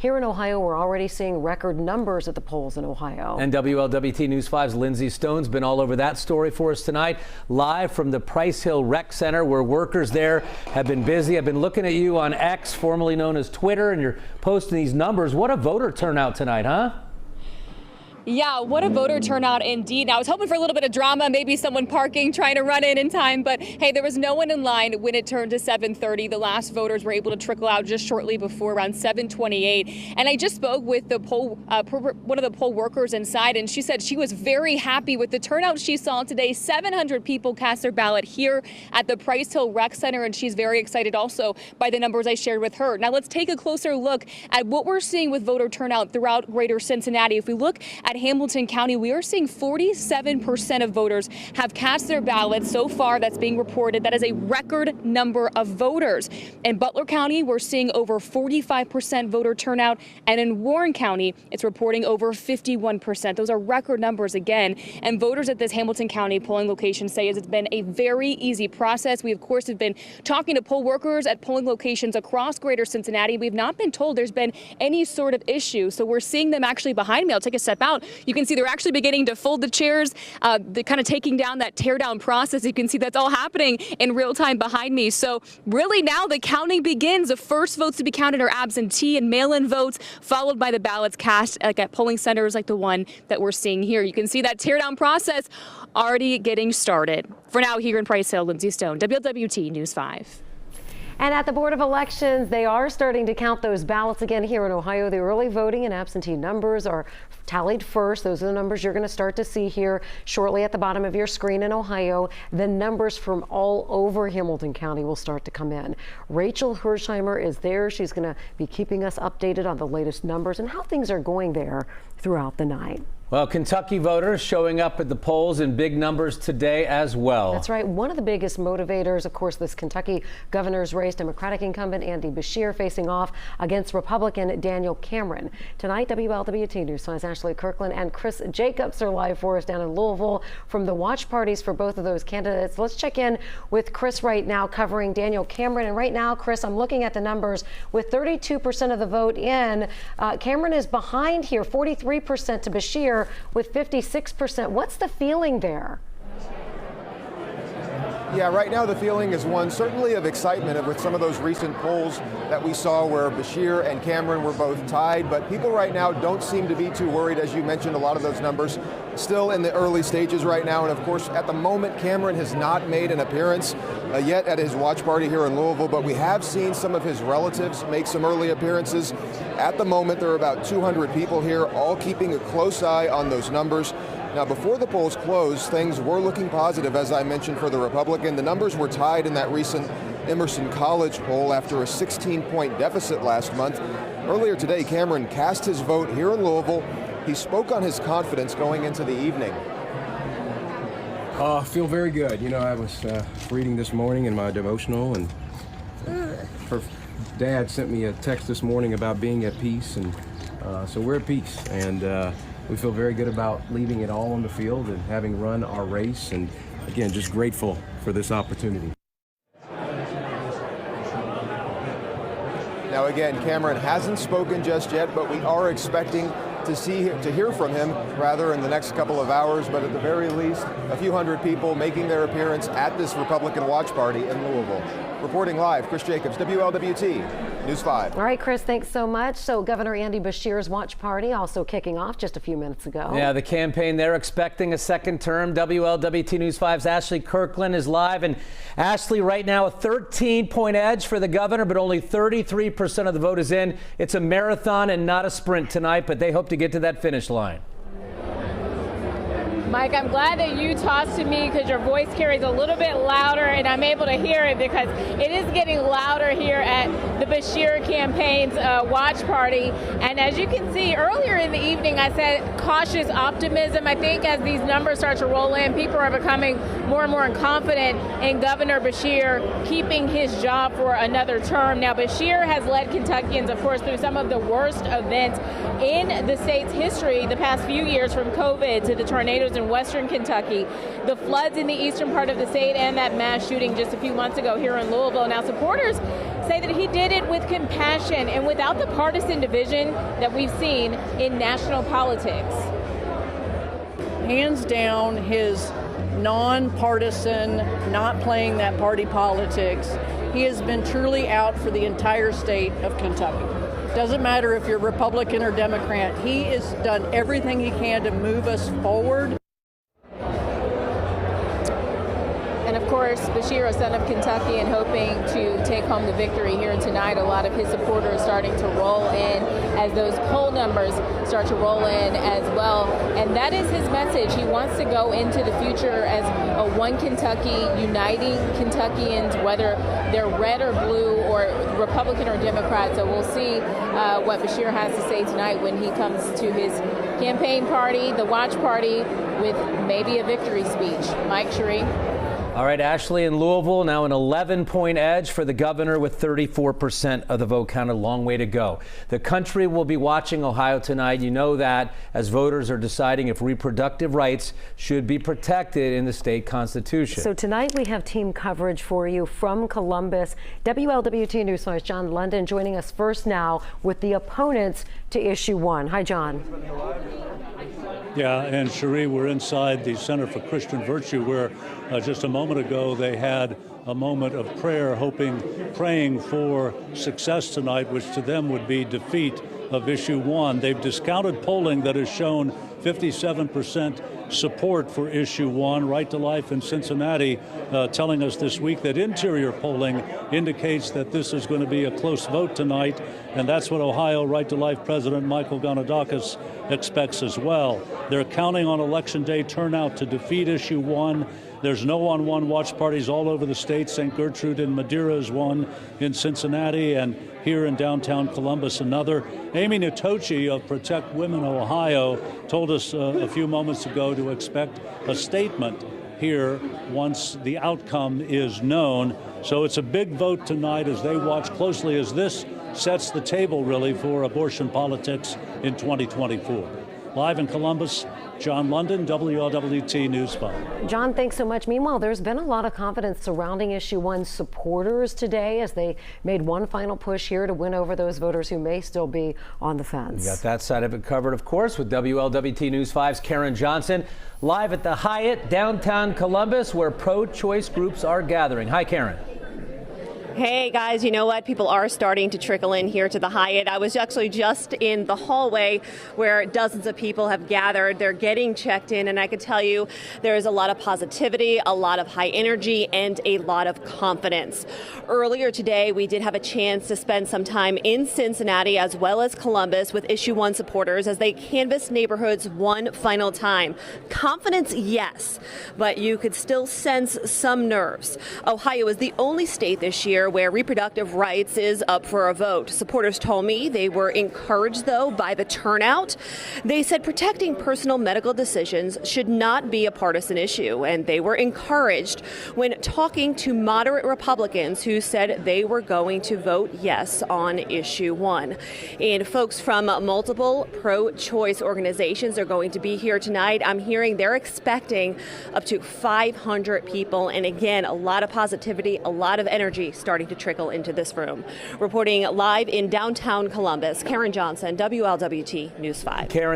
here in Ohio, we're already seeing record numbers at the polls in Ohio. And WLWT News 5's Lindsay Stone's been all over that story for us tonight, live from the Price Hill Rec Center, where workers there have been busy. I've been looking at you on X, formerly known as Twitter, and you're posting these numbers. What a voter turnout tonight, huh? Yeah, what a voter turnout indeed. Now, I was hoping for a little bit of drama, maybe someone parking, trying to run in time, but hey, there was no one in line when it turned to 7:30. The last voters were able to trickle out just shortly before, around 7:28. And I just spoke with the one of the poll workers inside, and she said she was very happy with the turnout she saw today. 700 people cast their ballot here at the Price Hill Rec Center, and she's very excited also by the numbers I shared with her. Now, let's take a closer look at what we're seeing with voter turnout throughout greater Cincinnati. If we look at Hamilton County, we are seeing 47% of voters have cast their ballots so far. That's being reported. That is a record number of voters. In Butler County, we're seeing over 45% voter turnout, and in Warren County, it's reporting over 51%. Those are record numbers again. And voters at this Hamilton County polling location say it's been a very easy process. We, of course, have been talking to poll workers at polling locations across greater Cincinnati. We've not been told there's been any sort of issue. So we're seeing them actually behind me. I'll take a step out. You can see they're actually beginning to fold the chairs. They're kind of taking down that tear down process. You can see that's all happening in real time behind me. So really now the counting begins. The first votes to be counted are absentee and mail-in votes, followed by the ballots cast at polling centers like the one that we're seeing here. You can see that tear down process already getting started. For now, here in Price Hill, Lindsay Stone, WLWT News 5. And at the Board of Elections, they are starting to count those ballots again here in Ohio. The early voting and absentee numbers are tallied first. Those are the numbers you're going to start to see here shortly at the bottom of your screen in Ohio. The numbers from all over Hamilton County will start to come in. Rachel Hersheimer is there. She's going to be keeping us updated on the latest numbers and how things are going there throughout the night. Well, Kentucky voters showing up at the polls in big numbers today as well. That's right. One of the biggest motivators, of course, this Kentucky governor's race, Democratic incumbent Andy Beshear facing off against Republican Daniel Cameron. Tonight, WLWT News 5's Ashley Kirkland and Chris Jacobs are live for us down in Louisville from the watch parties for both of those candidates. Let's check in with Chris right now covering Daniel Cameron. And right now, Chris, I'm looking at the numbers. With 32% of the vote in, Cameron is behind here, 43% to Beshear with 56%. What's the feeling there? Yeah, right now the feeling is one certainly of excitement with some of those recent polls that we saw where Beshear and Cameron were both tied, but people right now don't seem to be too worried. As you mentioned, a lot of those numbers still in the early stages right now, and of course at the moment Cameron has not made an appearance yet at his watch party here in Louisville, but we have seen some of his relatives make some early appearances. At the moment there are about 200 people here, all keeping a close eye on those numbers. Now, before the polls closed, things were looking positive, as I mentioned, for the Republican. The numbers were tied in that recent Emerson College poll after a 16-point deficit last month. Earlier today, Cameron cast his vote here in Louisville. He spoke on his confidence going into the evening. I feel very good. You know, I was reading this morning in my devotional, and her dad sent me a text this morning about being at peace, and so we're at peace. And we feel very good about leaving it all on the field and having run our race, and again, just grateful for this opportunity. Now again, Cameron hasn't spoken just yet, but we are expecting to hear from him rather in the next couple of hours, but at the very least, a few hundred people making their appearance at this Republican watch party in Louisville. Reporting live, Chris Jacobs, WLWT News 5. All right, Chris, thanks so much. So Governor Andy Beshear's watch party also kicking off just a few minutes ago. Yeah, the campaign, they're expecting a second term. WLWT News 5's Ashley Kirkland is live. And Ashley, right now, a 13-point edge for the governor, but only 33% of the vote is in. It's a marathon and not a sprint tonight, but they hope to get to that finish line. Mike, I'm glad that you tossed to me because your voice carries a little bit louder and I'm able to hear it because it is getting louder here at the Beshear campaign's watch party. And as you can see, earlier in the evening, I said cautious optimism. I think as these numbers start to roll in, people are becoming more and more confident in Governor Beshear keeping his job for another term. Now, Beshear has led Kentuckians, of course, through some of the worst events in the state's history the past few years, from COVID to the tornadoes voters in western Kentucky, the floods in the eastern part of the state, and that mass shooting just a few months ago here in Louisville. Now, supporters say that he did it with compassion and without the partisan division that we've seen in national politics. Hands down, his nonpartisan, not playing that party politics, he has been truly out for the entire state of Kentucky. Doesn't matter if you're Republican or Democrat, he has done everything he can to move us forward. And of course, Beshear, a son of Kentucky, and hoping to take home the victory here tonight. A lot of his supporters starting to roll in as those poll numbers start to roll in as well. And that is his message. He wants to go into the future as a one Kentucky, uniting Kentuckians, whether they're red or blue or Republican or Democrat. So we'll see what Beshear has to say tonight when he comes to his campaign party, the watch party, with maybe a victory speech. Mike, Cherie. All right, Ashley in Louisville, now an 11-point edge for the governor with 34% of the vote counted. A long way to go. The country will be watching Ohio tonight. You know that, as voters are deciding if reproductive rights should be protected in the state constitution. So tonight we have team coverage for you from Columbus. WLWT News 5's John London joining us first now with the opponents to Issue 1. Hi, John. Yeah, and Cherie, we're inside the Center for Christian Virtue, where just a moment ago they had a moment of prayer, praying for success tonight, which to them would be defeat of Issue 1. They've discounted polling that has shown 57% support for Issue 1. Right to Life in Cincinnati telling us this week that interior polling indicates that this is going to be a close vote tonight, and that's what Ohio Right to Life President Michael Ganadakis expects as well. They're counting on Election Day turnout to defeat Issue 1. There's no on-one watch parties all over the state. St. Gertrude in Madeira is one, in Cincinnati, and here in downtown Columbus another. Amy Natochi of Protect Women Ohio told us a few moments ago to expect a statement here once the outcome is known. So it's a big vote tonight as they watch closely as this sets the table really for abortion politics in 2024. Live in Columbus, John London, WLWT News 5. John, thanks so much. Meanwhile, there's been a lot of confidence surrounding Issue 1 supporters today as they made one final push here to win over those voters who may still be on the fence. We got that side of it covered, of course, with WLWT News 5's Karen Johnson, live at the Hyatt, downtown Columbus, where pro-choice groups are gathering. Hi, Karen. Hey guys, you know what? People are starting to trickle in here to the Hyatt. I was actually just in the hallway where dozens of people have gathered. They're getting checked in, and I can tell you there is a lot of positivity, a lot of high energy, and a lot of confidence. Earlier today, we did have a chance to spend some time in Cincinnati as well as Columbus with Issue 1 supporters as they canvassed neighborhoods one final time. Confidence, yes, but you could still sense some nerves. Ohio is the only state this year where reproductive rights is up for a vote. Supporters told me they were encouraged, though, by the turnout. They said protecting personal medical decisions should not be a partisan issue, and they were encouraged when talking to moderate Republicans who said they were going to vote yes on Issue 1. And folks from multiple pro-choice organizations are going to be here tonight. I'm hearing they're expecting up to 500 people, and again, a lot of positivity, a lot of energy starting to trickle into this room. Reporting live in downtown Columbus, Karen Johnson, WLWT News 5. Karen.